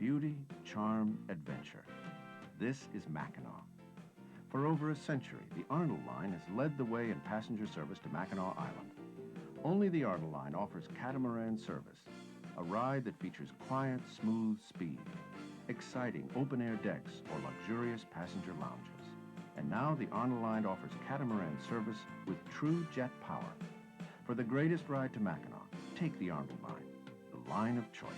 beauty, charm, adventure. This is Mackinac. For over a century, the Arnold Line has led the way in passenger service to Mackinac Island. Only the Arnold Line offers catamaran service, a ride that features quiet, smooth speed, exciting open-air decks, or luxurious passenger lounges. And now the Arnold Line offers catamaran service with true jet power. For the greatest ride to Mackinac, take the Arnold Line, the line of choice.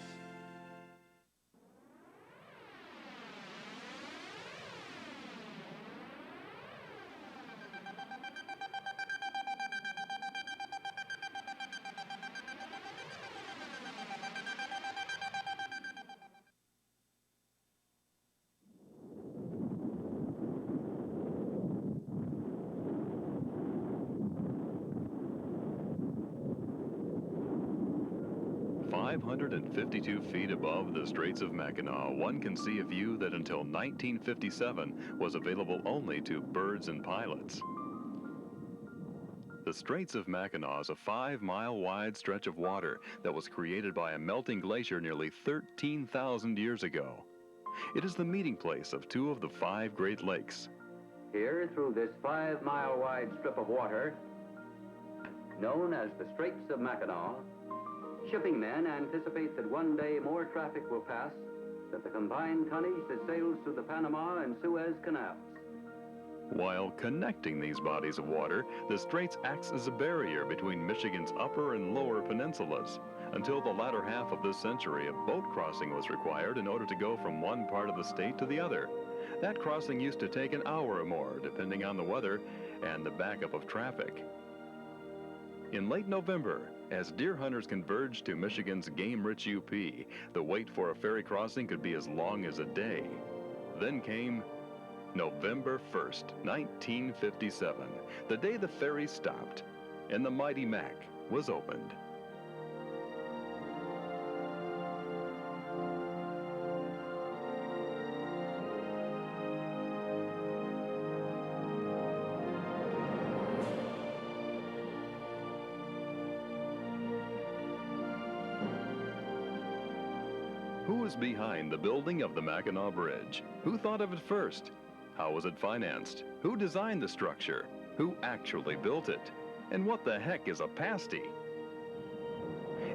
Five 552 feet above the Straits of Mackinac, one can see a view that until 1957 was available only to birds and pilots. The Straits of Mackinac is a 5-mile wide stretch of water that was created by a melting glacier nearly 13,000 years ago. It is the meeting place of two of the 5 Great Lakes. Here, through this 5-mile wide strip of water, known as the Straits of Mackinac, shipping men anticipate that one day more traffic will pass than the combined tonnage that sails through the Panama and Suez canals. While connecting these bodies of water, the Straits acts as a barrier between Michigan's upper and lower peninsulas. Until the latter half of this century, a boat crossing was required in order to go from one part of the state to the other. That crossing used to take an hour or more, depending on the weather and the backup of traffic. In late November, as deer hunters converged to Michigan's game-rich UP, the wait for a ferry crossing could be as long as a day. Then came November 1st, 1957, the day the ferry stopped and the Mighty Mac was opened. Who was behind the building of the Mackinac Bridge? Who thought of it first? How was it financed? Who designed the structure? Who actually built it? And what the heck is a pasty?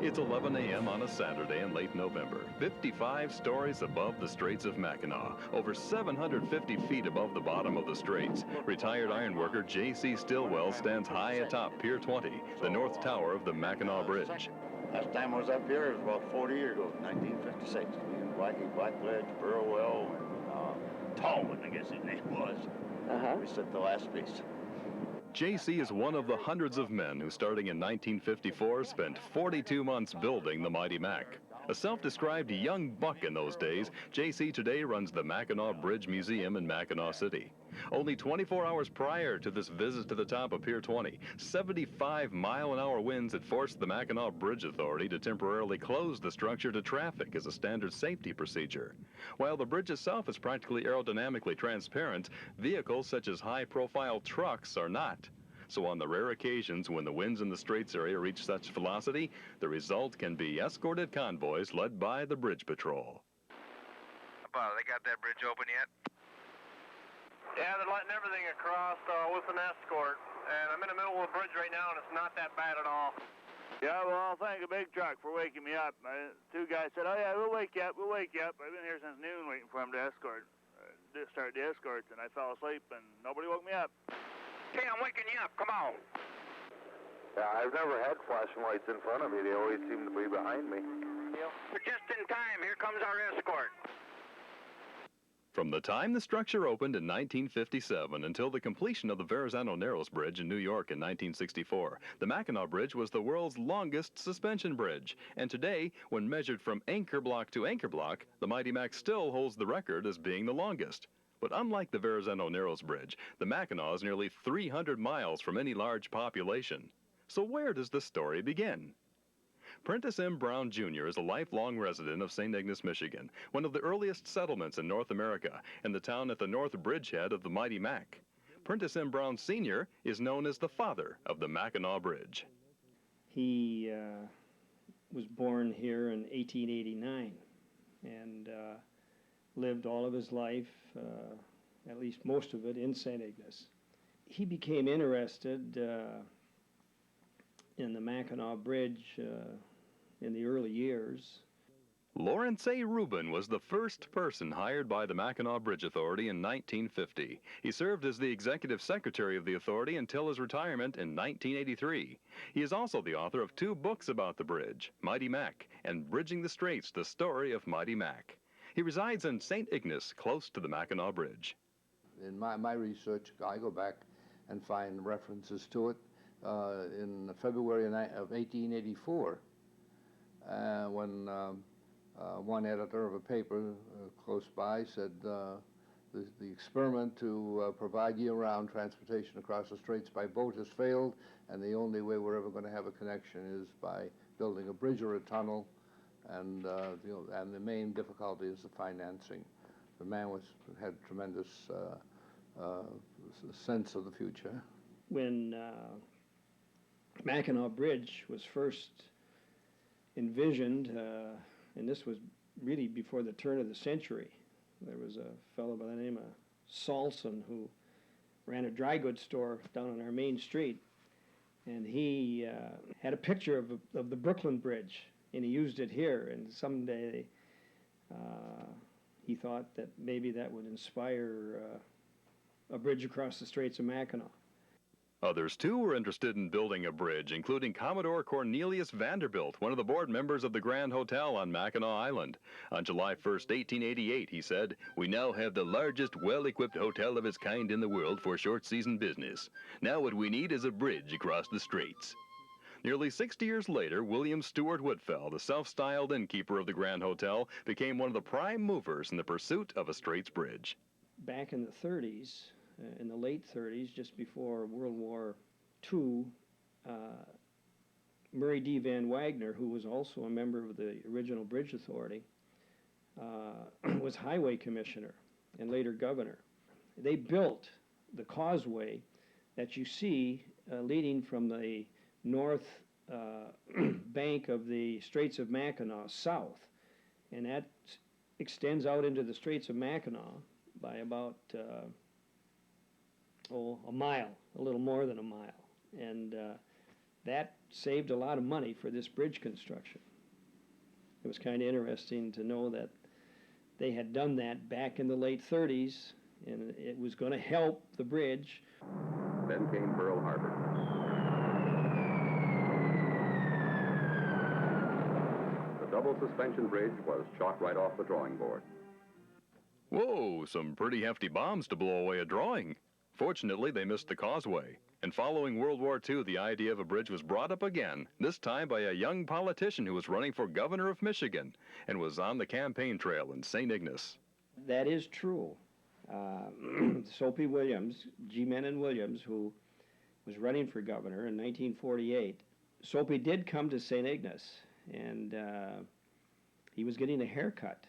It's 11 a.m. on a Saturday in late November, 55 stories above the Straits of Mackinac, over 750 feet above the bottom of the Straits. Retired ironworker J.C. Stillwell stands high atop Pier 20, the north tower of the Mackinac Bridge. Last time I was up here was about 40 years ago, 1956. Me and Blackie Blackledge, Burwell, and Tallman, I guess his name was. We set the last piece. J.C. is one of the hundreds of men who, starting in 1954, spent 42 months building the Mighty Mac. A self-described young buck in those days, J.C. today runs the Mackinac Bridge Museum in Mackinac City. Only 24 hours prior to this visit to the top of Pier 20, 75-mile-an-hour winds had forced the Mackinac Bridge Authority to temporarily close the structure to traffic as a standard safety procedure. While the bridge itself is practically aerodynamically transparent, vehicles such as high-profile trucks are not. So on the rare occasions when the winds in the Straits area reach such velocity, the result can be escorted convoys led by the Bridge Patrol. They got that bridge open yet? Yeah, they're letting everything across with an escort. And I'm in the middle of the bridge right now, and it's not that bad at all. Yeah, well, I'll thank a big truck for waking me up. Two guys said, oh, yeah, we'll wake you up, we'll wake you up. I've been here since noon waiting for them to start the escort, and I fell asleep, and nobody woke me up. Okay, I'm waking you up. Come on. Yeah, I've never had flashing lights in front of me. They always seem to be behind me. We're just in time. Here comes our escort. From the time the structure opened in 1957 until the completion of the Verrazano Narrows Bridge in New York in 1964, the Mackinac Bridge was the world's longest suspension bridge. And today, when measured from anchor block to anchor block, the Mighty Mac still holds the record as being the longest. But unlike the Verrazano Narrows Bridge, the Mackinac is nearly 300 miles from any large population. So where does the story begin? Prentice M. Brown, Jr. is a lifelong resident of St. Ignace, Michigan, one of the earliest settlements in North America, and the town at the north bridgehead of the Mighty Mac. Prentice M. Brown, Sr. is known as the father of the Mackinac Bridge. He was born here in 1889, and lived all of his life, at least most of it, in St. Ignace. He became interested in the Mackinac Bridge in the early years. Lawrence A. Rubin was the first person hired by the Mackinac Bridge Authority in 1950. He served as the executive secretary of the authority until his retirement in 1983. He is also the author of 2 books about the bridge, Mighty Mac and Bridging the Straits, the Story of Mighty Mac. He resides in St. Ignace, close to the Mackinac Bridge. In my research, I go back and find references to it in February of 1884, when one editor of a paper close by said the experiment to provide year-round transportation across the straits by boat has failed, and the only way we're ever going to have a connection is by building a bridge or a tunnel, and and the main difficulty is the financing. The man had tremendous sense of the future. When Mackinac Bridge was first envisioned, and this was really before the turn of the century. There was a fellow by the name of Salson who ran a dry goods store down on our main street, and he had a picture of the Brooklyn Bridge, and he used it here, and someday he thought that maybe that would inspire a bridge across the Straits of Mackinac. Others, too, were interested in building a bridge, including Commodore Cornelius Vanderbilt, one of the board members of the Grand Hotel on Mackinac Island. On July 1st, 1888, he said, "We now have the largest, well-equipped hotel of its kind in the world for short-season business. Now what we need is a bridge across the straits." Nearly 60 years later, William Stewart Woodfell, the self-styled innkeeper of the Grand Hotel, became one of the prime movers in the pursuit of a straits bridge. Back in the 30s, in the late 30s, just before World War II, Murray D. Van Wagner, who was also a member of the original Bridge Authority, was highway commissioner and later governor. They built the causeway that you see leading from the north bank of the Straits of Mackinac south, and that extends out into the Straits of Mackinac by about a mile, a little more than a mile, and that saved a lot of money for this bridge construction. It was kind of interesting to know that they had done that back in the late 30s, and it was going to help the bridge. Then came Pearl Harbor. The double suspension bridge was shot right off the drawing board. Whoa, some pretty hefty bombs to blow away a drawing. Fortunately, they missed the causeway. And following World War II, the idea of a bridge was brought up again, this time by a young politician who was running for governor of Michigan and was on the campaign trail in St. Ignace. That is true. Soapy Williams, G. Menon Williams, who was running for governor in 1948, Soapy did come to St. Ignace, and he was getting a haircut.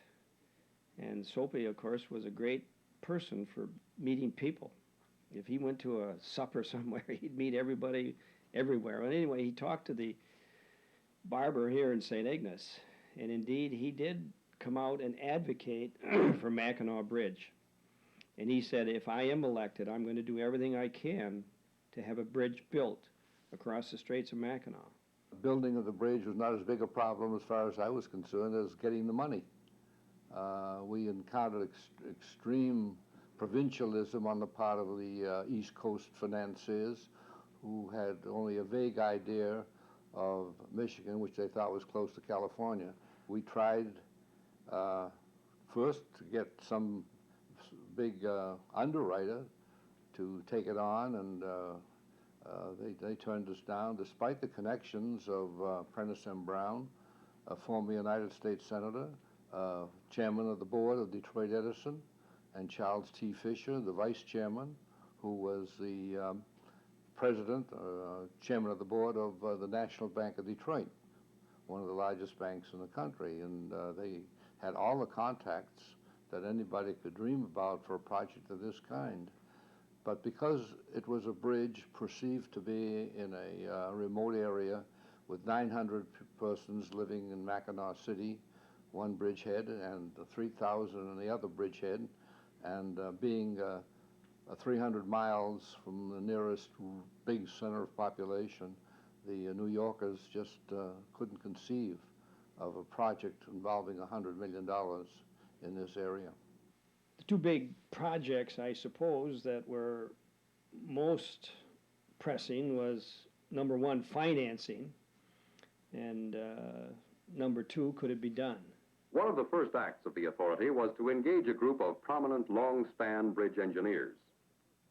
And Soapy, of course, was a great person for meeting people. If he went to a supper somewhere, he'd meet everybody everywhere. And anyway, he talked to the barber here in St. Ignace, and indeed he did come out and advocate for Mackinac Bridge. And he said, if I am elected, I'm going to do everything I can to have a bridge built across the Straits of Mackinac. The building of the bridge was not as big a problem as far as I was concerned as getting the money. We encountered extreme provincialism on the part of the East Coast financiers who had only a vague idea of Michigan, which they thought was close to California. We tried first to get some big underwriter to take it on, and they turned us down, despite the connections of Prentice M. Brown, a former United States Senator, chairman of the board of Detroit Edison, and Charles T. Fisher, the vice chairman, who was the president, chairman of the board of the National Bank of Detroit, one of the largest banks in the country. And they had all the contacts that anybody could dream about for a project of this kind. But because it was a bridge perceived to be in a remote area with 900 persons living in Mackinac City, one bridgehead and 3,000 in the other bridgehead, and being 300 miles from the nearest big center of population, the New Yorkers just couldn't conceive of a project involving $100 million in this area. The two big projects, I suppose, that were most pressing was, number one, financing, and number two, could it be done? One of the first acts of the authority was to engage a group of prominent long-span bridge engineers,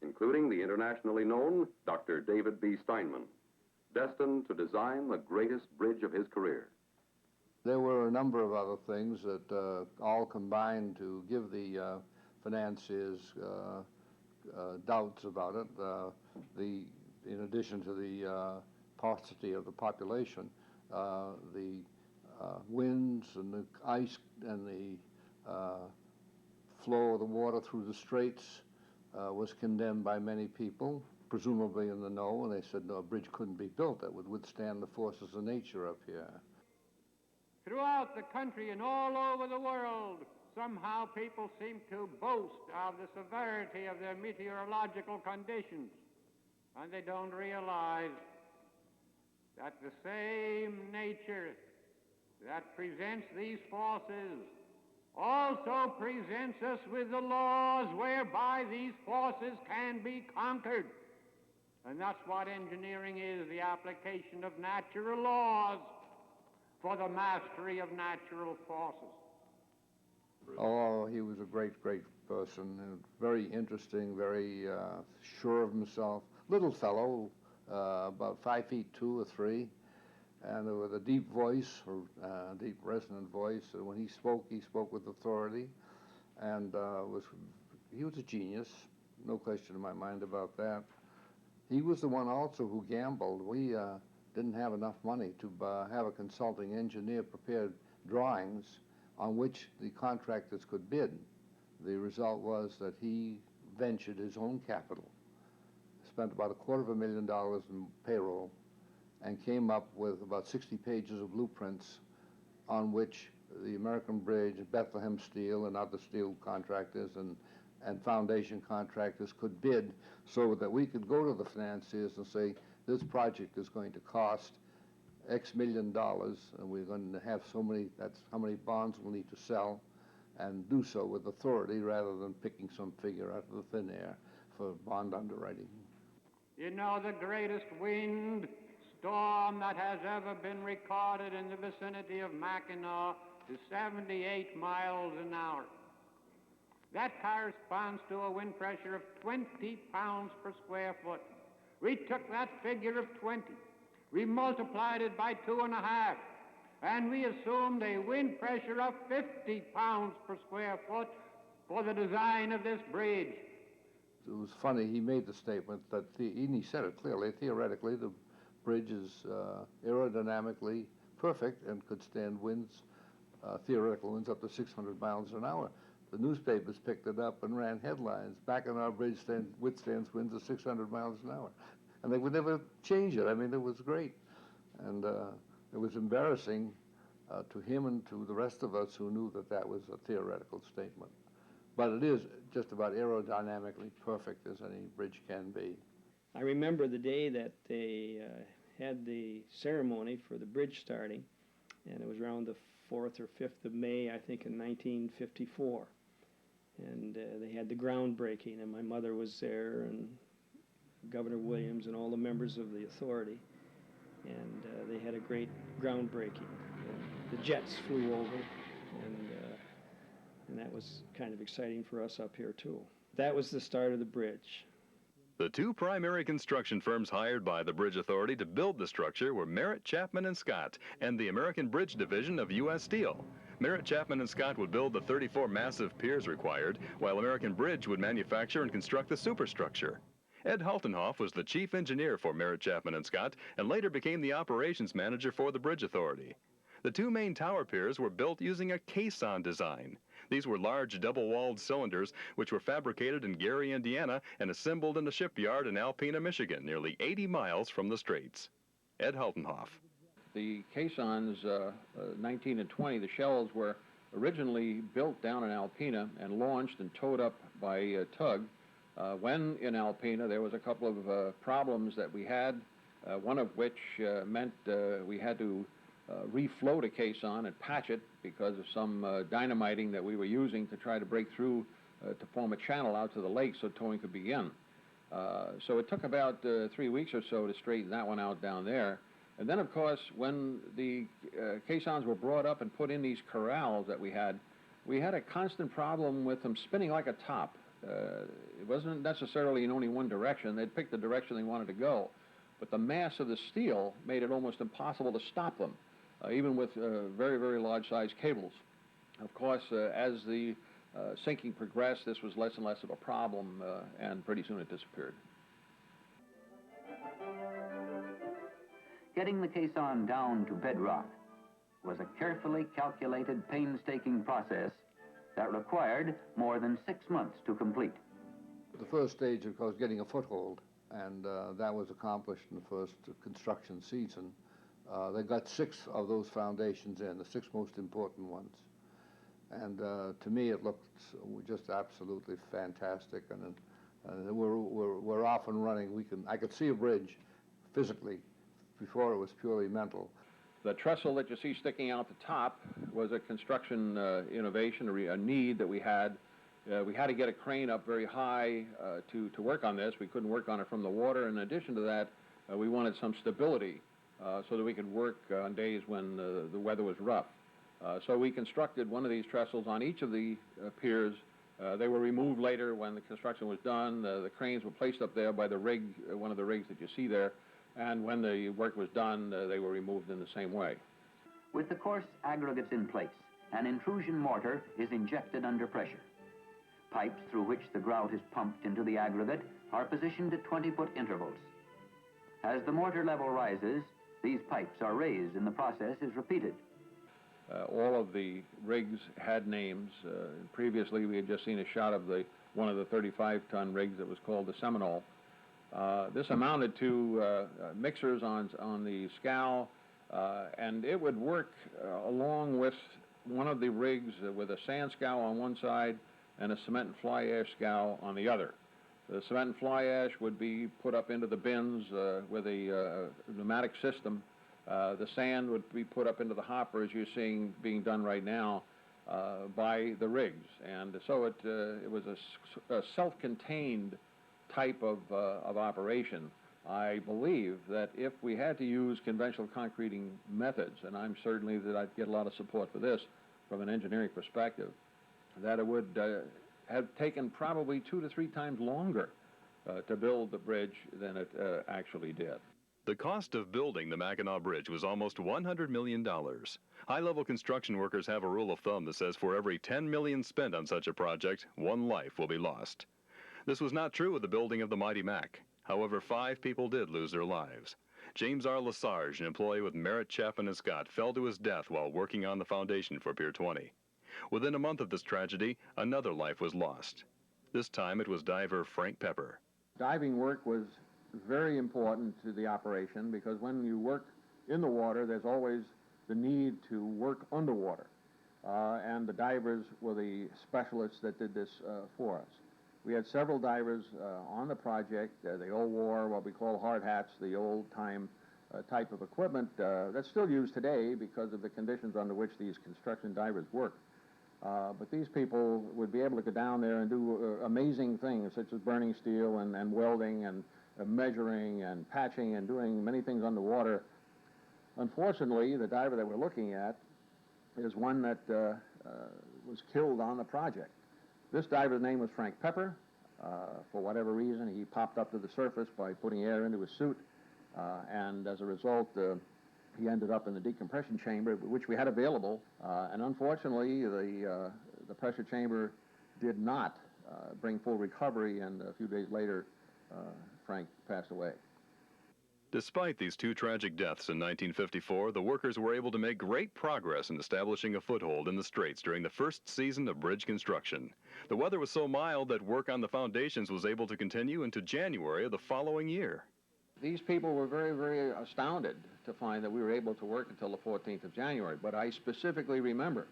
including the internationally known Dr. David B. Steinman, destined to design the greatest bridge of his career. There were a number of other things that all combined to give the financiers doubts about it. In addition to the paucity of the population, the winds and the ice and the flow of the water through the straits was condemned by many people, presumably in the know, and they said no, a bridge couldn't be built that would withstand the forces of nature up here. Throughout the country and all over the world, somehow people seem to boast of the severity of their meteorological conditions, and they don't realize that the same nature that presents these forces also presents us with the laws whereby these forces can be conquered. And that's what engineering is, the application of natural laws for the mastery of natural forces. Oh, he was a great, great person, very interesting, very sure of himself. Little fellow, about 5 feet 2 or 3, and with a deep voice, or deep resonant voice. And when he spoke with authority, and he was a genius, no question in my mind about that. He was the one also who gambled. We didn't have enough money to have a consulting engineer prepare drawings on which the contractors could bid. The result was that he ventured his own capital, spent about $250,000 in payroll, and came up with about 60 pages of blueprints on which the American Bridge, Bethlehem Steel, and other steel contractors and foundation contractors could bid, so that we could go to the financiers and say, this project is going to cost X million dollars, and we're going to have so many, that's how many bonds we'll need to sell, and do so with authority rather than picking some figure out of the thin air for bond underwriting. You know, the greatest wind storm that has ever been recorded in the vicinity of Mackinac is 78 miles an hour. That corresponds to a wind pressure of 20 pounds per square foot. We took that figure of 20, we multiplied it by 2.5, and we assumed a wind pressure of 50 pounds per square foot for the design of this bridge. It was funny, he made the statement that, and he said it clearly, theoretically the bridge is aerodynamically perfect and could stand winds, theoretical winds up to 600 miles an hour. The newspapers picked it up and ran headlines, Mackinac Bridge withstands winds of 600 miles an hour. And they would never change it. I mean, it was great. And it was embarrassing to him and to the rest of us who knew that that was a theoretical statement. But it is just about aerodynamically perfect as any bridge can be. I remember the day that they had the ceremony for the bridge starting, and it was around the 4th or 5th of May, I think, in 1954. And they had the groundbreaking, and my mother was there, and Governor Williams, and all the members of the authority. And they had a great groundbreaking. The jets flew over, and that was kind of exciting for us up here, too. That was the start of the bridge. The two primary construction firms hired by the Bridge Authority to build the structure were Merritt, Chapman & Scott and the American Bridge Division of U.S. Steel. Merritt, Chapman & Scott would build the 34 massive piers required, while American Bridge would manufacture and construct the superstructure. Ed Haltenhoff was the chief engineer for Merritt, Chapman & Scott and later became the operations manager for the Bridge Authority. The two main tower piers were built using a caisson design. These were large double-walled cylinders which were fabricated in Gary, Indiana and assembled in a shipyard in Alpena, Michigan, nearly 80 miles from the Straits. Ed Haltenhoff. The caissons, 19 and 20, the shells were originally built down in Alpena and launched and towed up by tug. When in Alpena, there was a couple of problems that we had, one of which meant we had to refloat a caisson and patch it because of some dynamiting that we were using to try to break through to form a channel out to the lake so towing could begin. So it took about 3 weeks or so to straighten that one out down there. And then, of course, when the caissons were brought up and put in these corrals that we had a constant problem with them spinning like a top. It wasn't necessarily in only one direction. They'd pick the direction they wanted to go. But the mass of the steel made it almost impossible to stop them, even with very, very large-sized cables. Of course, as the sinking progressed, this was less and less of a problem, and pretty soon it disappeared. Getting the caisson down to bedrock was a carefully calculated, painstaking process that required more than 6 months to complete. The first stage, of course, getting a foothold, and that was accomplished in the first construction season. They got 6 of those foundations in, the 6 most important ones. And to me, it looked just absolutely fantastic. And we're off and running. I could see a bridge physically before it was purely mental. The trestle that you see sticking out the top was a construction innovation, a need that we had. We had to get a crane up very high to work on this. We couldn't work on it from the water. In addition to that, we wanted some stability so that we could work on days when the weather was rough. So we constructed one of these trestles on each of the piers. They were removed later when the construction was done. The cranes were placed up there by the rig, one of the rigs that you see there. And when the work was done, they were removed in the same way. With the coarse aggregates in place, an intrusion mortar is injected under pressure. Pipes through which the grout is pumped into the aggregate are positioned at 20-foot intervals. As the mortar level rises, these pipes are raised and the process is repeated. All of the rigs had names. Previously, we had just seen a shot of one of the 35-ton rigs that was called the Seminole. This amounted to mixers on the scow, and it would work along with one of the rigs with a sand scow on one side and a cement and fly ash scow on the other. The cement and fly ash would be put up into the bins with a pneumatic system. The sand would be put up into the hopper, as you're seeing being done right now, by the rigs. And so it was a self-contained type of operation. I believe that if we had to use conventional concreting methods, and I'm certainly that I'd get a lot of support for this from an engineering perspective, that it would have taken probably 2 to 3 times longer to build the bridge than it actually did. The cost of building the Mackinac Bridge was almost $100 million. High-level construction workers have a rule of thumb that says for every $10 million spent on such a project, 1 life will be lost. This was not true with the building of the Mighty Mac. However, 5 people did lose their lives. James R. Lesage, an employee with Merritt, Chapman & Scott, fell to his death while working on the foundation for Pier 20. Within a month of this tragedy, another life was lost. This time it was diver Frank Pepper. Diving work was very important to the operation because when you work in the water, there's always the need to work underwater. And the divers were the specialists that did this for us. We had several divers on the project. They all wore what we call hard hats, the old-time type of equipment that's still used today because of the conditions under which these construction divers work. But these people would be able to go down there and do amazing things, such as burning steel and welding and measuring and patching and doing many things underwater. Unfortunately, the diver that we're looking at is one that was killed on the project. This diver's name was Frank Pepper. For whatever reason, he popped up to the surface by putting air into his suit, and as a result, he ended up in the decompression chamber, which we had available, and unfortunately, the pressure chamber did not bring full recovery, and a few days later, Frank passed away. Despite these 2 tragic deaths in 1954, the workers were able to make great progress in establishing a foothold in the Straits during the first season of bridge construction. The weather was so mild that work on the foundations was able to continue into January of the following year. These people were very, very astounded to find that we were able to work until the 14th of January, but I specifically remember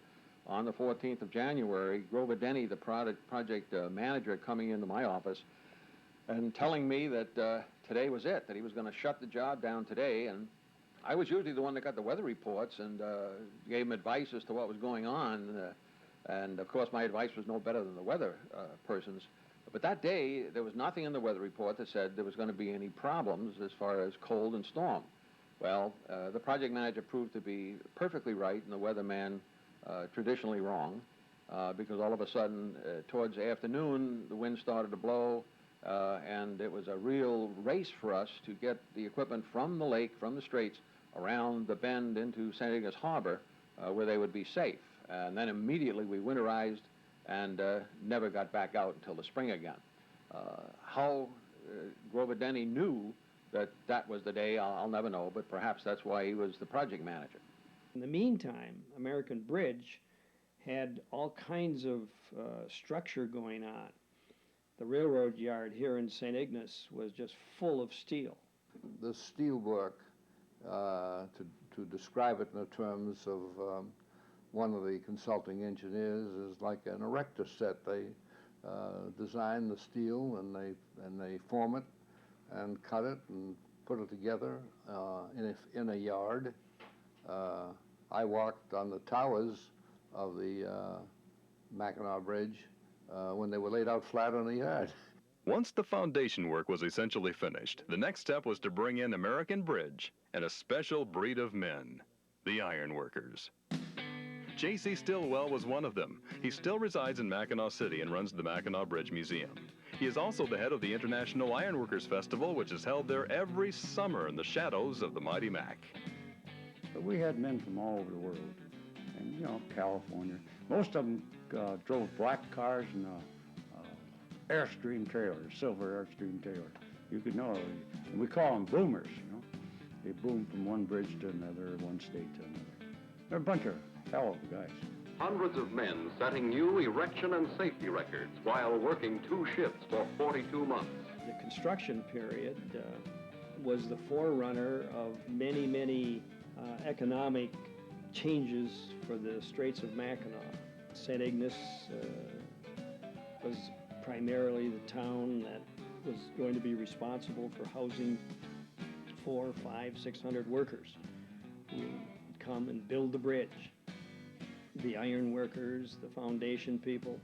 on the 14th of January, Grover Denny, the project manager, coming into my office and telling me that today was it, that he was going to shut the job down today. And I was usually the one that got the weather reports and gave him advice as to what was going on. And of course, my advice was no better than the weather person's. But that day, there was nothing in the weather report that said there was going to be any problems as far as cold and storm. Well, the project manager proved to be perfectly right and the weatherman traditionally wrong, because all of a sudden, towards the afternoon, the wind started to blow, and it was a real race for us to get the equipment from the lake, from the straits, around the bend into St. Ignace Harbor, where they would be safe. And then immediately we winterized and never got back out until the spring again. How Grover Denny knew that that was the day, I'll never know, but perhaps that's why he was the project manager. In the meantime, American Bridge had all kinds of structure going on. The railroad yard here in St. Ignace was just full of steel. The steel work, to describe it in the terms of one of the consulting engineers, is like an erector set. They design the steel and they form it and cut it and put it together in a yard. I walked on the towers of the Mackinac Bridge when they were laid out flat on the yard. Once the foundation work was essentially finished, the next step was to bring in American Bridge and a special breed of men, the ironworkers. J.C. Stillwell was one of them. He still resides in Mackinac City and runs the Mackinac Bridge Museum. He is also the head of the International Ironworkers Festival, which is held there every summer in the shadows of the mighty Mac. But we had men from all over the world, and, you know, California. Most of them drove black cars and Airstream trailers, silver Airstream trailers. You could know, and we call them boomers, you know. They boom from one bridge to another, one state to another. They're a bunch of hell of guys. Hundreds of men setting new erection and safety records while working 2 shifts for 42 months. The construction period was the forerunner of many, many economic changes for the Straits of Mackinac. St. Ignace was primarily the town that was going to be responsible for housing 400, 500, 600 workers who would come and build the bridge. The iron workers, the foundation people.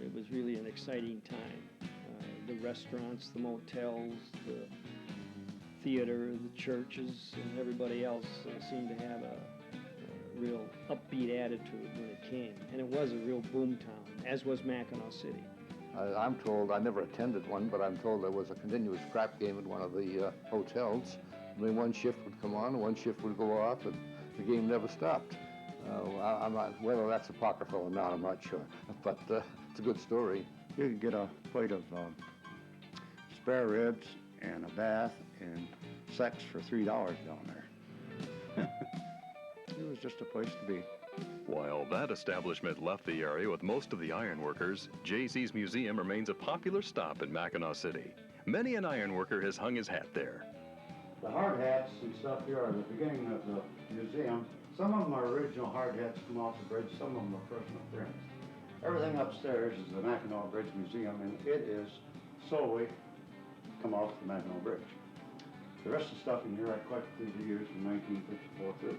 It was really an exciting time. The restaurants, the motels, the theater, the churches, and everybody else seemed to have a real upbeat attitude when it came. And it was a real boom town, as was Mackinac City. I'm told, I never attended one, but I'm told there was a continuous crap game at one of the hotels. I mean, one shift would come on, one shift would go off, and the game never stopped. I'm not, whether that's apocryphal or not, I'm not sure, but it's a good story. You could get a plate of spare ribs and a bath and sex for $3 down there. It was just a place to be. While that establishment left the area with most of the ironworkers, J.C.'s museum remains a popular stop in Mackinac City. Many an ironworker has hung his hat there. The hard hats and stuff here are the beginning of the museum. Some of them are original hard hats from off the bridge, some of them are personal prints. Everything upstairs is the Mackinac Bridge Museum, and it is solely come off the Mackinac Bridge. The rest of the stuff in here I collected through the years from 1954 through.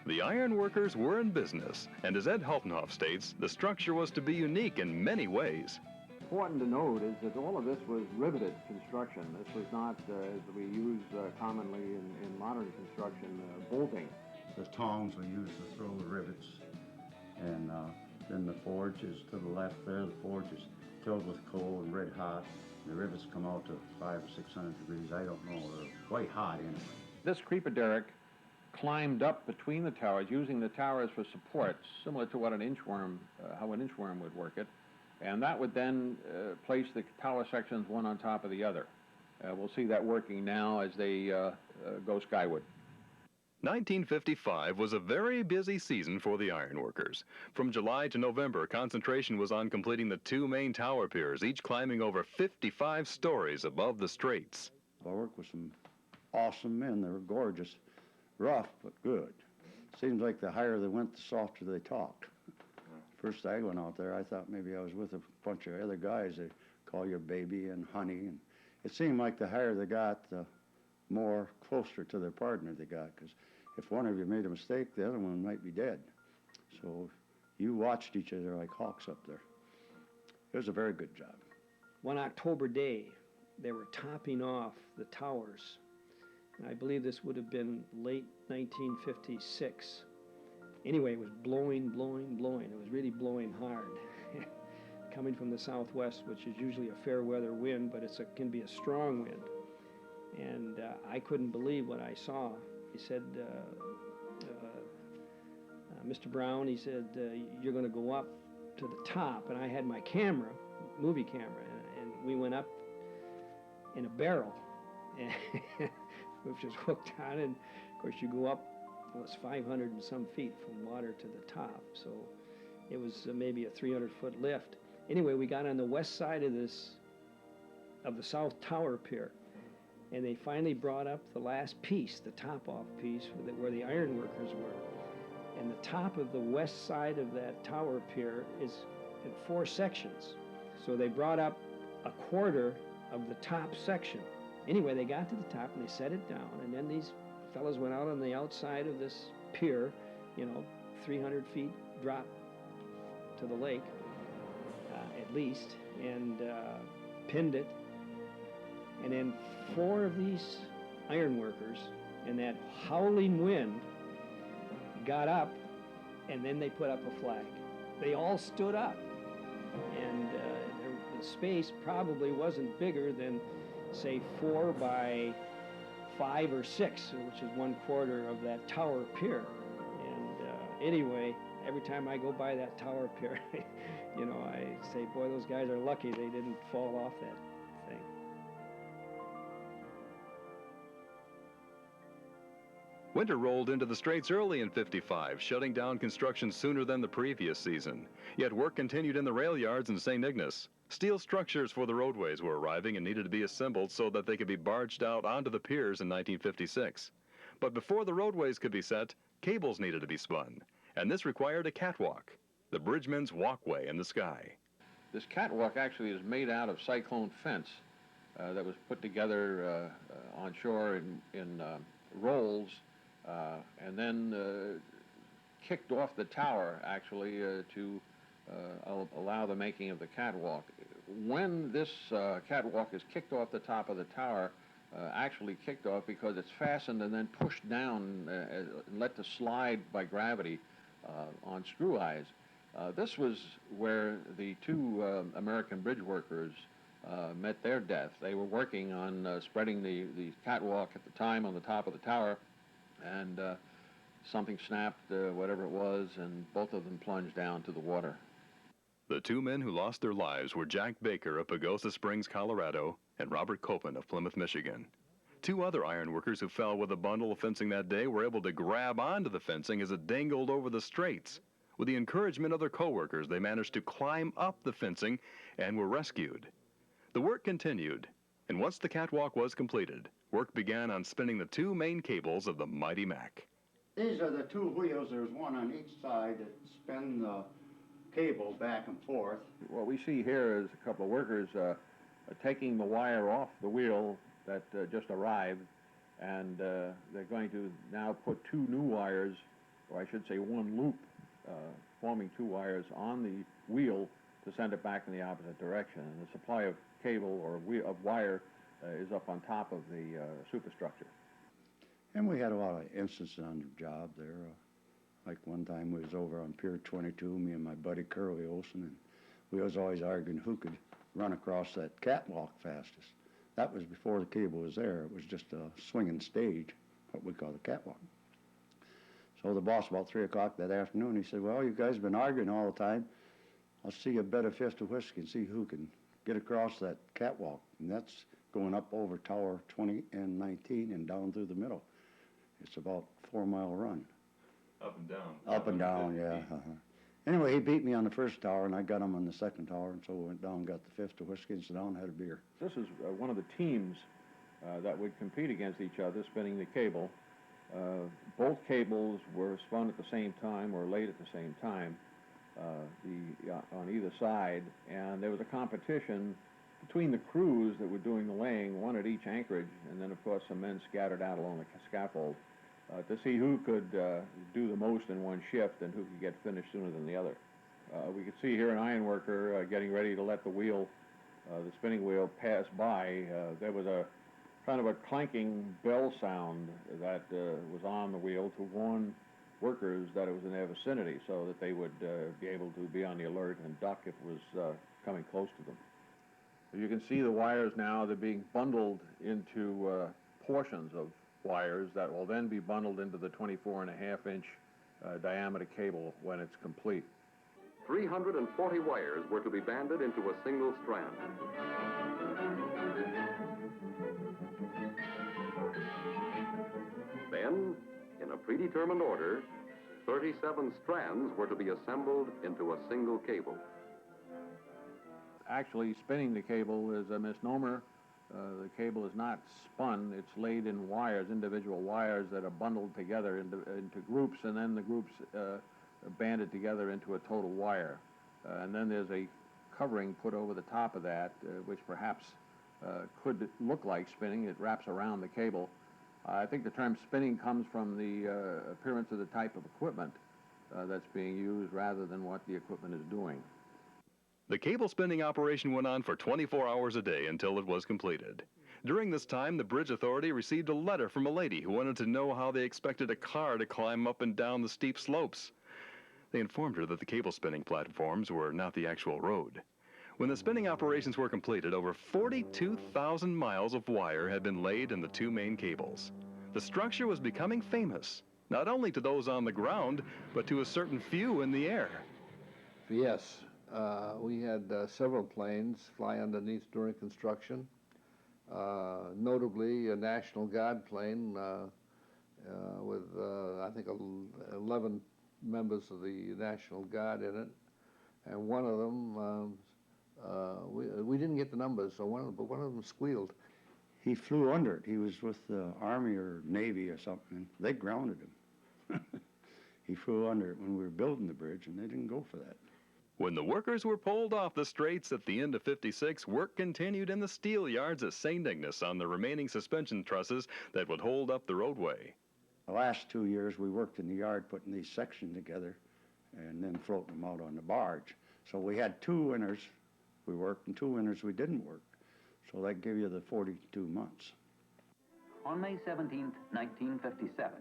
The ironworkers were in business, and as Ed Helfenhoff states, the structure was to be unique in many ways. Important to note is that all of this was riveted construction. This was not, as we use commonly in modern construction, bolting. The tongs we used to throw the rivets, and then the forge is to the left there. The forge is filled with coal and red hot. The rivets come out to 500 or 600 degrees. I don't know. They're quite hot anyway. This creeper derrick climbed up between the towers, using the towers for support, similar to what an inchworm, how an inchworm would work it, and that would then place the tower sections one on top of the other. We'll see that working now as they go skyward. 1955 was a very busy season for the ironworkers. From July to November, concentration was on completing the 2 main tower piers, each climbing over 55 stories above the straits. I worked with some awesome men. They were gorgeous, rough but good. Seems like the higher they went, the softer they talked. First I went out there, I thought maybe I was with a bunch of other guys. They call you baby and honey, and it seemed like the higher they got, the more closer to their partner they got, because if one of you made a mistake, the other one might be dead. So you watched each other like hawks up there. It was a very good job. One October day, they were topping off the towers. And I believe this would have been late 1956. Anyway, it was blowing, blowing, blowing. It was really blowing hard. Coming from the southwest, which is usually a fair weather wind, but it can be a strong wind. And I couldn't believe what I saw. He said, Mr. Brown, he said, you're going to go up to the top. And I had my camera, movie camera, and we went up in a barrel, which was hooked on. And of course, you go up, well, it's 500 and some feet from water to the top. So it was maybe a 300-foot lift. Anyway, we got on the west side of the South Tower Pier, and they finally brought up the last piece, the top-off piece, where the iron workers were. And the top of the west side of that tower pier is in 4 sections. So they brought up a quarter of the top section. Anyway, they got to the top and they set it down, and then these fellows went out on the outside of this pier, 300 feet drop to the lake, at least, and pinned it. And then 4 of these iron workers in that howling wind got up, and then they put up a flag. They all stood up, and the space probably wasn't bigger than, say, 4 by 5 or 6, which is 1/4 of that tower pier. And anyway, every time I go by that tower pier, I say, boy, those guys are lucky they didn't fall off that thing. Winter rolled into the Straits early in '55, shutting down construction sooner than the previous season. Yet work continued in the rail yards in St. Ignace. Steel structures for the roadways were arriving and needed to be assembled so that they could be barged out onto the piers in 1956. But before the roadways could be set, cables needed to be spun, and this required a catwalk, the bridgeman's walkway in the sky. This catwalk actually is made out of cyclone fence that was put together on shore in rolls, and then kicked off the tower, actually, to allow the making of the catwalk. When this catwalk is kicked off the top of the tower, actually kicked off because it's fastened and then pushed down and let to slide by gravity on screw eyes. This was where the 2 American bridge workers met their death. They were working on spreading the catwalk at the time on the top of the tower, and something snapped, whatever it was, and both of them plunged down to the water. The 2 men who lost their lives were Jack Baker of Pagosa Springs, Colorado, and Robert Copen of Plymouth, Michigan. 2 other iron workers who fell with a bundle of fencing that day were able to grab onto the fencing as it dangled over the straits. With the encouragement of their co-workers, they managed to climb up the fencing and were rescued. The work continued, and once the catwalk was completed, work began on spinning the 2 main cables of the Mighty Mac. These are the 2 wheels. There's one on each side that spin the cable back and forth. What we see here is a couple of workers taking the wire off the wheel that just arrived, and they're going to now put 2 new wires, or I should say 1 loop, forming 2 wires on the wheel to send it back in the opposite direction. And the supply of cable or of wire is up on top of the superstructure. And we had a lot of instances on the job there. Like one time we was over on Pier 22, me and my buddy Curly Olson, and we was always arguing who could run across that catwalk fastest. That was before the cable was there. It was just a swinging stage, what we call the catwalk. So the boss, about 3 o'clock that afternoon, he said, well, you guys have been arguing all the time. I'll see you bet a fifth of whiskey and see who can get across that catwalk. And that's going up over Tower 20 and 19 and down through the middle. It's about a 4-mile run. Up and down. Up and down, yeah. Anyway, he beat me on the first tower, and I got him on the second tower, and so we went down and got the fifth of whiskey and sat down and had a beer. This is one of the teams that would compete against each other, spinning the cable. Both cables were spun at the same time or laid at the same time. on either side, and there was a competition between the crews that were doing the laying, one at each anchorage, and then of course some men scattered out along the scaffold to see who could do the most in one shift and who could get finished sooner than the other. We could see here an iron worker getting ready to let the wheel, the spinning wheel, pass by. There was a kind of a clanking bell sound that was on the wheel to warn workers that it was in their vicinity so that they would be able to be on the alert and duck if it was coming close to them. You can see the wires now, they're being bundled into portions of wires that will then be bundled into the 24.5-inch diameter cable when it's complete. 340 wires were to be banded into a single strand. Then, in a predetermined order, 37 strands were to be assembled into a single cable. Actually, spinning the cable is a misnomer. The cable is not spun, it's laid in wires, individual wires that are bundled together into groups, and then the groups banded together into a total wire. And then there's a covering put over the top of that, which perhaps could look like spinning. It wraps around the cable. I think the term spinning comes from the appearance of the type of equipment that's being used rather than what the equipment is doing. The cable spinning operation went on for 24 hours a day until it was completed. During this time, the Bridge Authority received a letter from a lady who wanted to know how they expected a car to climb up and down the steep slopes. They informed her that the cable spinning platforms were not the actual road. When the spinning operations were completed, over 42,000 miles of wire had been laid in the two main cables. The structure was becoming famous, not only to those on the ground, but to a certain few in the air. Yes. We had several planes fly underneath during construction, notably a National Guard plane with, I think, 11 members of the National Guard in it, and one of them, we didn't get the numbers, so but one of them squealed. He flew under it. He was with the Army or Navy or something. They grounded him. He flew under it when we were building the bridge, and they didn't go for that. When the workers were pulled off the straits at the end of '56, work continued in the steel yards at St. Ignace on the remaining suspension trusses that would hold up the roadway. The last 2 years we worked in the yard putting these sections together and then floating them out on the barge. So we had 2 winters we worked and 2 winters we didn't work. So that gave you the 42 months. On May 17, 1957,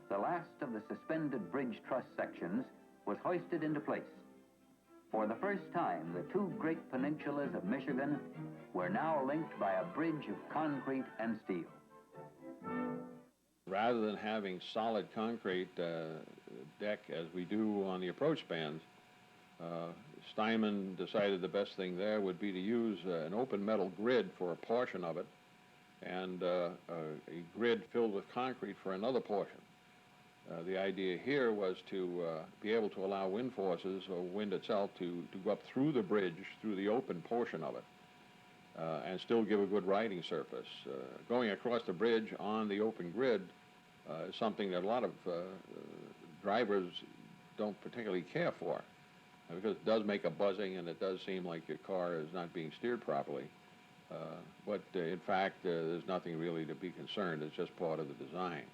the last of the suspended bridge truss sections was hoisted into place. For the first time, the 2 great peninsulas of Michigan were now linked by a bridge of concrete and steel. Rather than having solid concrete deck as we do on the approach spans, Steinman decided the best thing there would be to use an open metal grid for a portion of it and a grid filled with concrete for another portion. The idea here was to be able to allow wind forces, or wind itself, to go up through the bridge, through the open portion of it, and still give a good riding surface. Going across the bridge on the open grid is something that a lot of drivers don't particularly care for, because it does make a buzzing and it does seem like your car is not being steered properly. But in fact, there's nothing really to be concerned. It's just part of the design.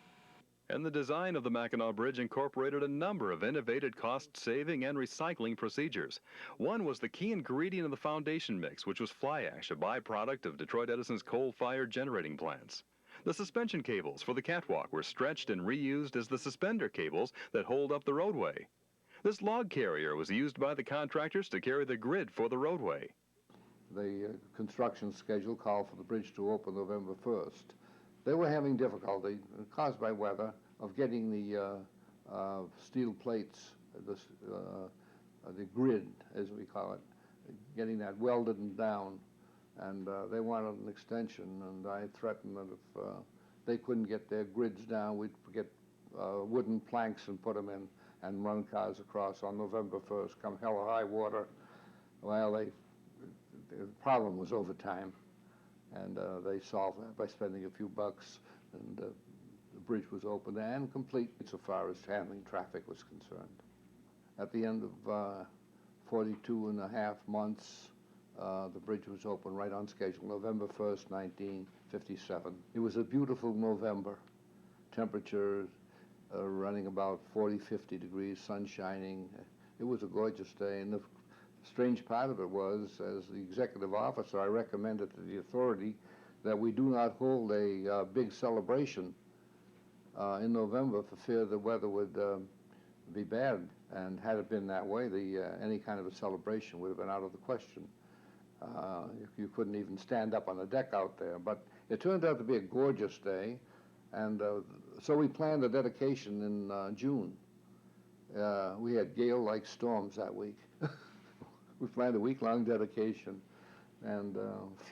And the design of the Mackinac Bridge incorporated a number of innovative cost-saving and recycling procedures. One was the key ingredient of the foundation mix, which was fly ash, a byproduct of Detroit Edison's coal-fired generating plants. The suspension cables for the catwalk were stretched and reused as the suspender cables that hold up the roadway. This log carrier was used by the contractors to carry the grid for the roadway. The construction schedule called for the bridge to open November 1st. They were having difficulty, caused by weather, of getting the steel plates, the grid, as we call it, getting that welded and down. And they wanted an extension, and I threatened that if they couldn't get their grids down, we'd get wooden planks and put them in and run cars across on November 1st, come hell or high water. Well, the problem was overtime. And they solved that by spending a few bucks, and the bridge was open and complete so far as handling traffic was concerned. At the end of 42 and a half months, the bridge was open right on schedule, November 1st, 1957. It was a beautiful November. Temperature running about 40, 50 degrees, sun shining. It was a gorgeous day, and the strange part of it was, as the executive officer, I recommended to the authority that we do not hold a big celebration in November for fear the weather would be bad. And had it been that way, any kind of a celebration would have been out of the question. You couldn't even stand up on the deck out there. But it turned out to be a gorgeous day, and so we planned a dedication in June. We had gale-like storms that week. We planned a week-long dedication, and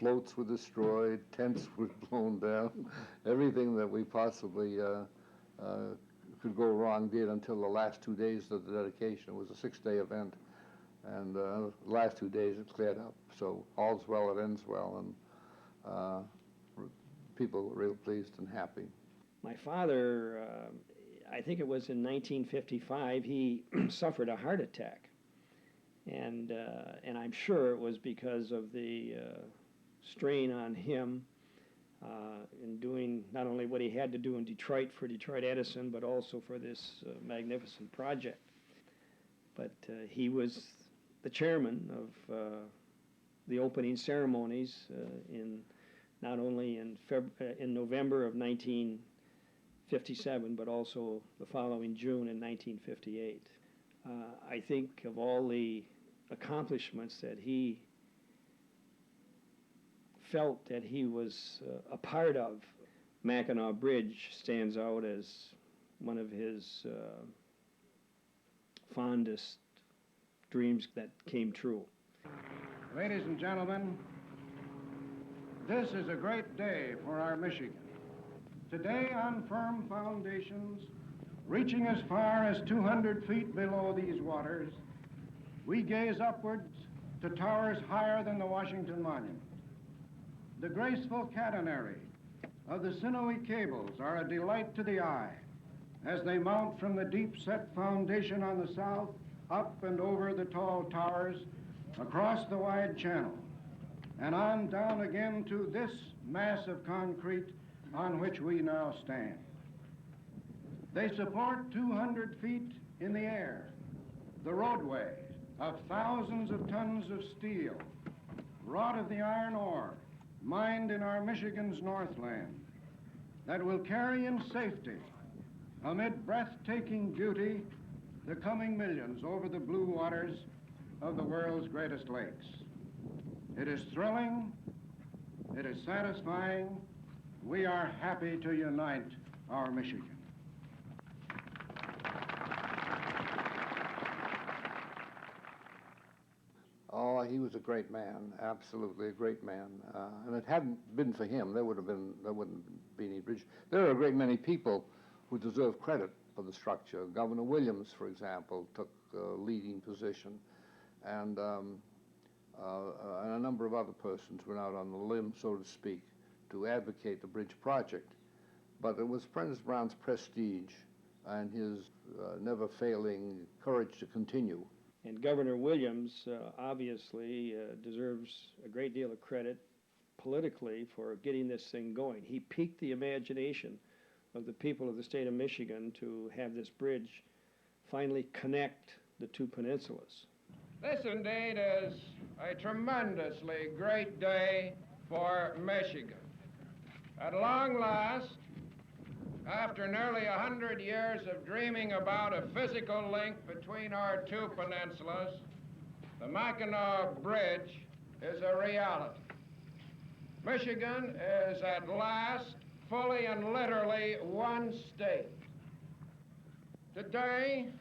floats were destroyed, tents were blown down, everything that we possibly could go wrong did until the last 2 days of the dedication. It was a 6-day event, and the last 2 days it cleared up. So all's well that ends well, and people were real pleased and happy. My father, I think it was in 1955, he suffered a heart attack, and I'm sure it was because of the strain on him in doing not only what he had to do in Detroit for Detroit Edison, but also for this magnificent project. But he was the chairman of the opening ceremonies not only in November of 1957, but also the following June in 1958. I think of all the accomplishments that he felt that he was a part of, Mackinac Bridge stands out as one of his fondest dreams that came true. Ladies and gentlemen, this is a great day for our Michigan. Today, on firm foundations, reaching as far as 200 feet below these waters, we gaze upwards to towers higher than the Washington Monument. The graceful catenary of the sinewy cables are a delight to the eye as they mount from the deep-set foundation on the south, up and over the tall towers, across the wide channel, and on down again to this mass of concrete on which we now stand. They support 200 feet in the air the roadway of thousands of tons of steel, wrought of the iron ore, mined in our Michigan's Northland, that will carry in safety, amid breathtaking beauty, the coming millions over the blue waters of the world's greatest lakes. It is thrilling, it is satisfying. We are happy to unite our Michigan. Oh, he was a great man, absolutely a great man. And it hadn't been for him, there wouldn't be any bridge. There are a great many people who deserve credit for the structure. Governor Williams, for example, took a leading position, and a number of other persons went out on the limb, so to speak, to advocate the bridge project. But it was Prentice Brown's prestige and his never-failing courage to continue. And Governor Williams obviously deserves a great deal of credit politically for getting this thing going. He piqued the imagination of the people of the state of Michigan to have this bridge finally connect the two peninsulas. This indeed is a tremendously great day for Michigan. At long last, after nearly 100 years of dreaming about a physical link between our two peninsulas, the Mackinac Bridge is a reality. Michigan is at last fully and literally one state. Today,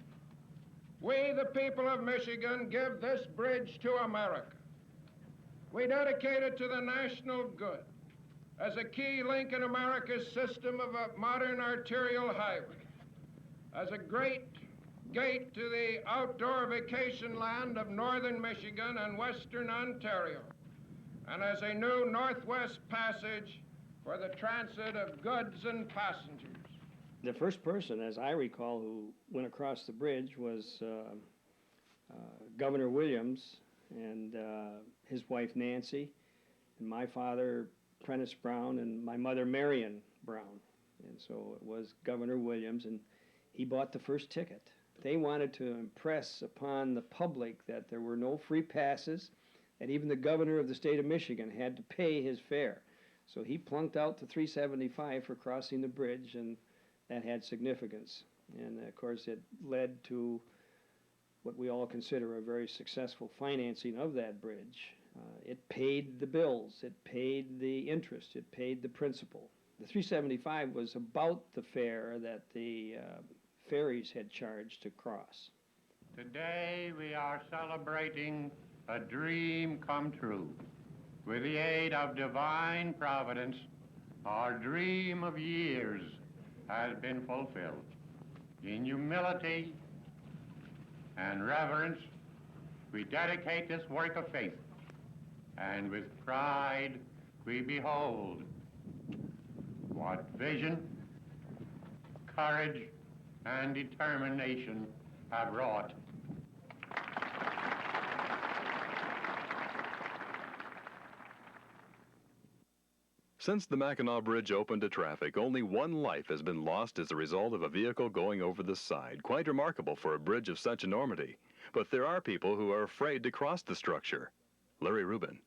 we, the people of Michigan, give this bridge to America. We dedicate it to the national good as a key link in America's system of a modern arterial highway, as a great gate to the outdoor vacation land of northern Michigan and western Ontario, and as a new northwest passage for the transit of goods and passengers. The first person, as I recall, who went across the bridge was Governor Williams and his wife Nancy, and my father Prentice Brown, and my mother Marion Brown. And so it was Governor Williams, and he bought the first ticket. They wanted to impress upon the public that there were no free passes, and even the governor of the state of Michigan had to pay his fare. So he plunked out the $3.75 for crossing the bridge, and that had significance. And of course it led to what we all consider a very successful financing of that bridge. It paid the bills, it paid the interest, it paid the principal. The $3.75 was about the fare that the ferries had charged to cross. Today we are celebrating a dream come true. With the aid of divine providence, our dream of years has been fulfilled. In humility and reverence, we dedicate this work of faith, and with pride we behold what vision, courage, and determination have wrought. Since the Mackinac Bridge opened to traffic, only one life has been lost as a result of a vehicle going over the side. Quite remarkable for a bridge of such enormity. But there are people who are afraid to cross the structure. Larry Rubin.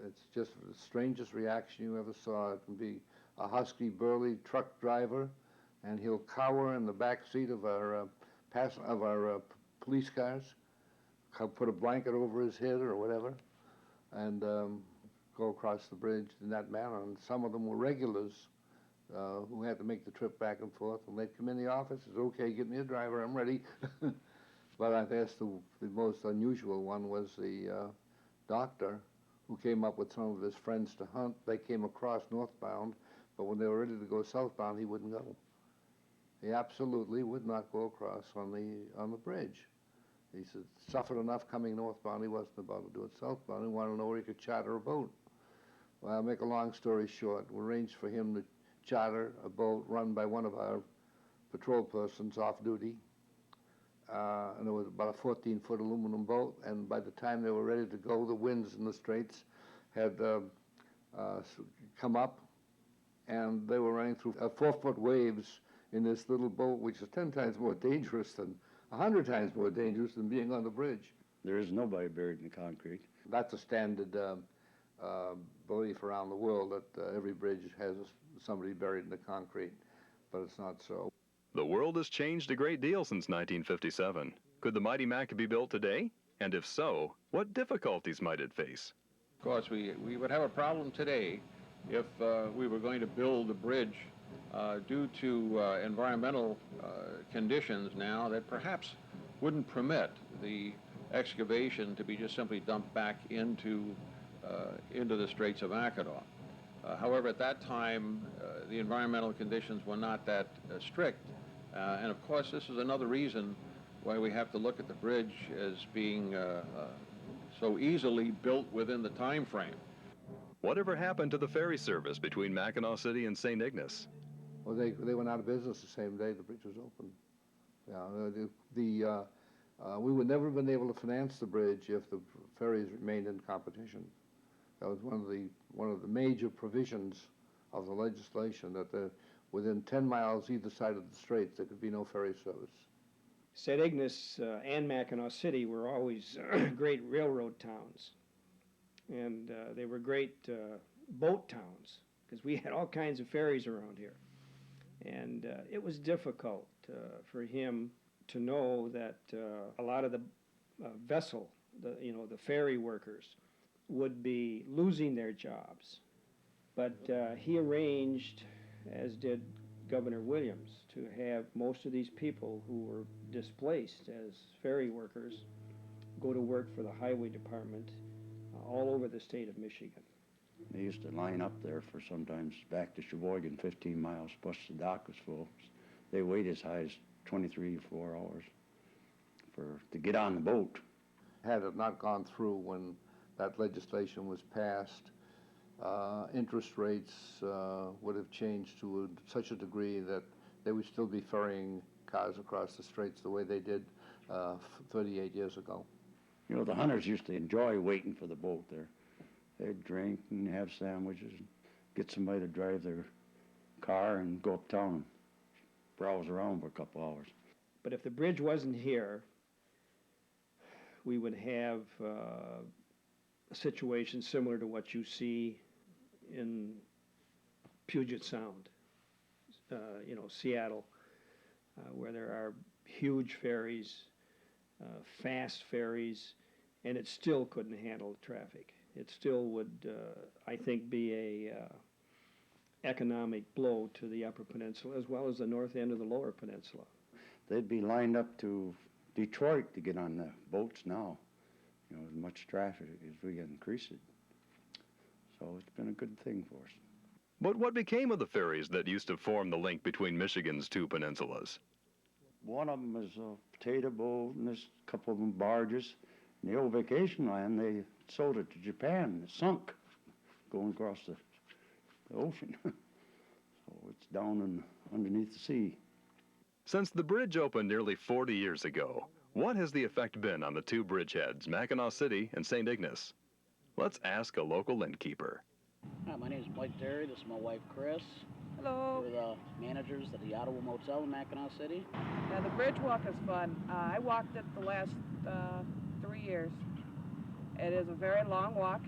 It's just the strangest reaction you ever saw. It can be a husky, burly truck driver, and he'll cower in the back seat of our police cars, put a blanket over his head or whatever, and go across the bridge in that manner. And some of them were regulars who had to make the trip back and forth, and they'd come in the office, says, "Okay, get me a driver, I'm ready." But I guess the most unusual one was the doctor who came up with some of his friends to hunt. They came across northbound, but when they were ready to go southbound, he wouldn't go. He absolutely would not go across on the bridge. He said, suffered enough coming northbound, he wasn't about to do it southbound. He wanted to know where he could charter a boat. Well, I'll make a long story short. We arranged for him to charter a boat run by one of our patrol persons off duty. And it was about a 14-foot aluminum boat, and by the time they were ready to go, the winds in the straits had come up, and they were running through 4-foot waves in this little boat, which is 10 times more dangerous than, 100 times more dangerous than being on the bridge. There is nobody buried in the concrete. That's a standard belief around the world, that every bridge has somebody buried in the concrete, but it's not so. The world has changed a great deal since 1957. Could the Mighty Mac be built today? And if so, what difficulties might it face? Of course, we would have a problem today if we were going to build a bridge due to environmental conditions now that perhaps wouldn't permit the excavation to be just simply dumped back into the Straits of Mackinac. However, at that time, the environmental conditions were not that strict. And of course, this is another reason why we have to look at the bridge as being so easily built within the time frame. Whatever happened to the ferry service between Mackinac City and St. Ignace? Well, they went out of business the same day the bridge was opened. Yeah, we would never have been able to finance the bridge if the ferries remained in competition. That was one of the major provisions of the legislation, that within 10 miles either side of the straits there could be no ferry service. St. Ignace and Mackinac City were always great railroad towns, and they were great boat towns, because we had all kinds of ferries around here. And it was difficult for him to know that a lot of the the ferry workers would be losing their jobs. But he arranged, as did Governor Williams, to have most of these people who were displaced as ferry workers go to work for the highway department all over the state of Michigan. They used to line up there for sometimes back to Sheboygan, 15 miles, plus the dock was full. They wait as high as 23 or 4 hours to get on the boat. Had it not gone through when that legislation was passed, interest rates would have changed to such a degree that they would still be ferrying cars across the straits the way they did 38 years ago. You know, the hunters used to enjoy waiting for the boat there. They'd drink and have sandwiches, and get somebody to drive their car and go uptown and browse around for a couple hours. But if the bridge wasn't here, we would have a situation similar to what you see in Puget Sound, you know, Seattle, where there are huge ferries, fast ferries, and it still couldn't handle the traffic. It still would, I think, be a economic blow to the Upper Peninsula as well as the north end of the Lower Peninsula. They'd be lined up to Detroit to get on the boats now. You know, as much traffic as we increase it. So it's been a good thing for us. But what became of the ferries that used to form the link between Michigan's two peninsulas? One of them is a potato boat, and there's a couple of them barges. In the old vacation land, they sold it to Japan. It sunk going across the ocean. So it's down underneath the sea. Since the bridge opened nearly 40 years ago, what has the effect been on the two bridgeheads, Mackinac City and St. Ignace? Let's ask a local innkeeper. Hi, my name is Mike Derry. This is my wife, Chris. Hello. We're the managers at the Ottawa Motel in Mackinac City. Now, the bridge walk is fun. I walked it the last 3 years. It is a very long walk,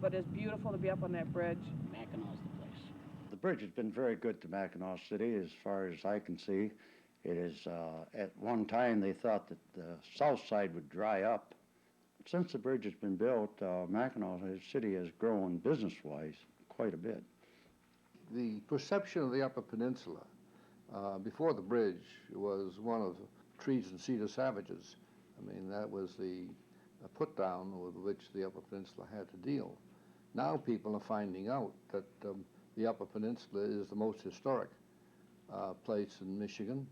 but it's beautiful to be up on that bridge. Mackinac's the place. The bridge has been very good to Mackinac City as far as I can see. It is, at one time they thought that the south side would dry up. Since the bridge has been built, Mackinac City has grown business-wise quite a bit. The perception of the Upper Peninsula before the bridge was one of trees and cedar savages. I mean, that was the put-down with which the Upper Peninsula had to deal. Now people are finding out that the Upper Peninsula is the most historic place in Michigan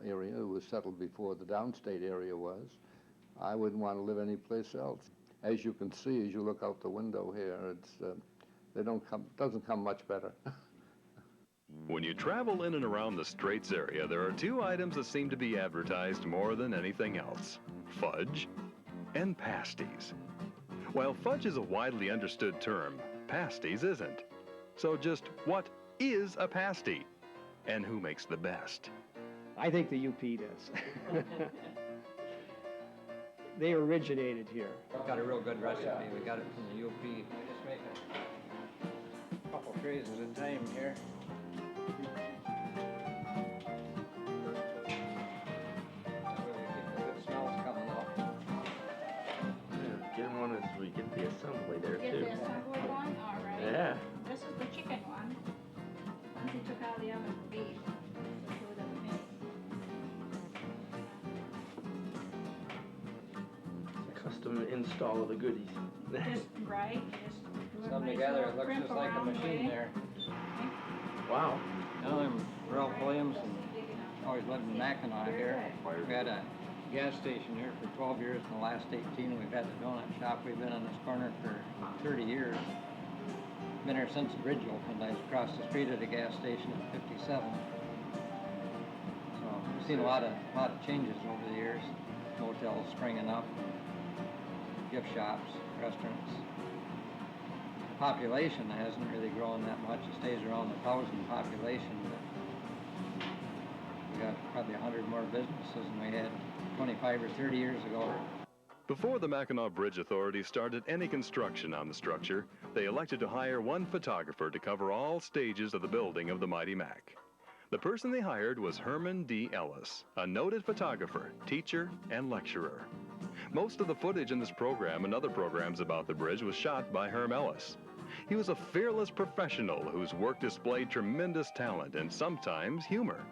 area. It was settled before the downstate area was. I wouldn't want to live any place else. As you can see, as you look out the window here, it's doesn't come much better. When you travel in and around the Straits area, there are two items that seem to be advertised more than anything else: fudge and pasties. While fudge is a widely understood term, pasties isn't. So just what is a pasty? And who makes the best? I think the UP does. They originated here. We've got a real good recipe. We got it from the UP. We just make a couple trays at a time here. Good smells coming off. Yeah, get one as we get the assembly there Get too. the assembly one? All right. Yeah. This is the chicken one. Once you took out the oven for beef, this is the two that we made. Custom install of the goodies. Just right, just do Some nice together, little it looks crimp just like a around the machine way. there. Wow. I'm Ralph Williams, and always lived in Mackinac here. We had a gas station here for 12 years. In the last 18, we've had the donut shop. We've been on this corner for 30 years. Been here since the bridge opened. I was across the street at a gas station at 57. So we've seen a lot of changes over the years. Motels springing up, gift shops, restaurants. Population hasn't really grown that much. It stays around the 1,000 population, but we got probably 100 more businesses than we had 25 or 30 years ago. Before the Mackinac Bridge Authority started any construction on the structure, they elected to hire one photographer to cover all stages of the building of the Mighty Mac. The person they hired was Herman D. Ellis, a noted photographer, teacher, and lecturer. Most of the footage in this program and other programs about the bridge was shot by Herm Ellis. He was a fearless professional whose work displayed tremendous talent and sometimes humor.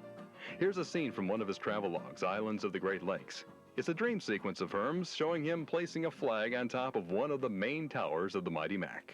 Here's a scene from one of his travel logs, Islands of the Great Lakes. It's a dream sequence of Herm's showing him placing a flag on top of one of the main towers of the Mighty Mac.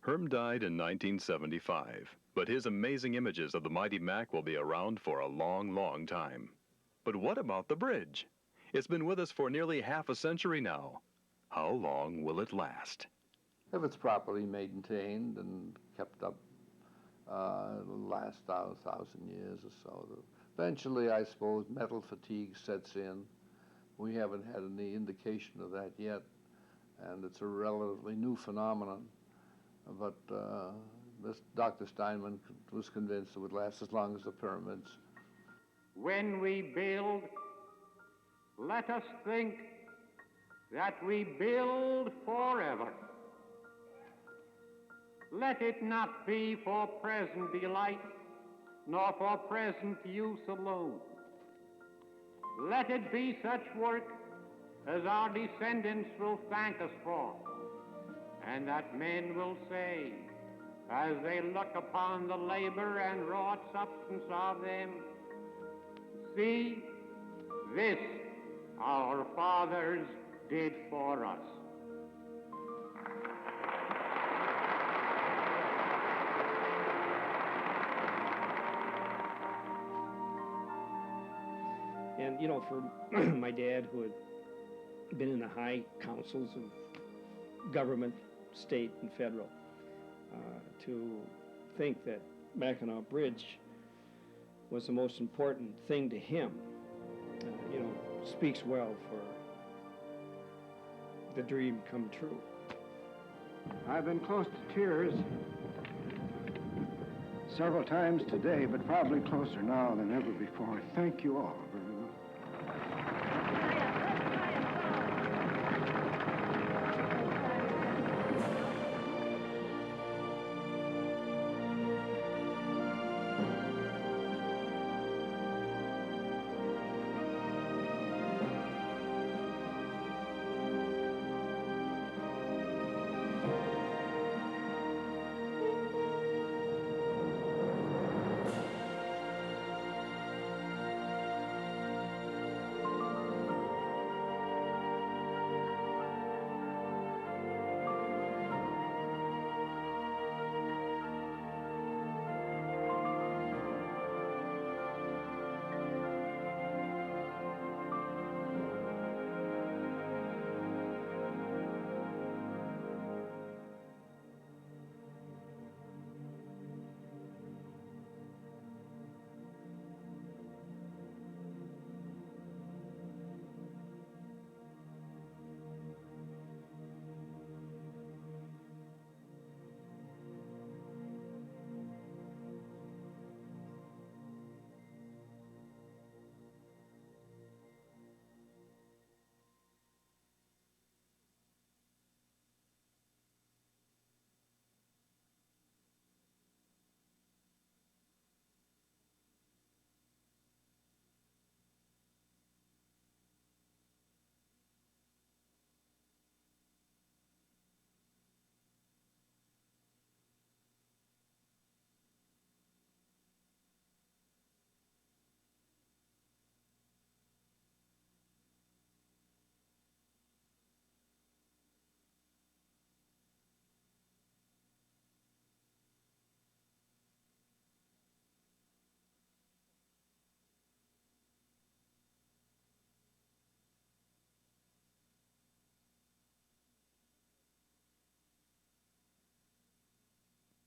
Herm died in 1975, but his amazing images of the Mighty Mac will be around for a long, long time. But what about the bridge? It's been with us for nearly half a century now. How long will it last? If it's properly maintained and kept up, it'll last 1,000 years or so. Eventually, I suppose, metal fatigue sets in. We haven't had any indication of that yet, and it's a relatively new phenomenon. But this Dr. Steinman was convinced it would last as long as the pyramids. When we build, let us think that we build forever. Let it not be for present delight, nor for present use alone. Let it be such work as our descendants will thank us for, and that men will say, as they look upon the labor and wrought substance of them, see, this our fathers did for us. And, you know, for my dad, who had been in the high councils of government, state and federal, to think that Mackinac Bridge was the most important thing to him, you know, speaks well for the dream come true. I've been close to tears several times today, but probably closer now than ever before. Thank you all very much.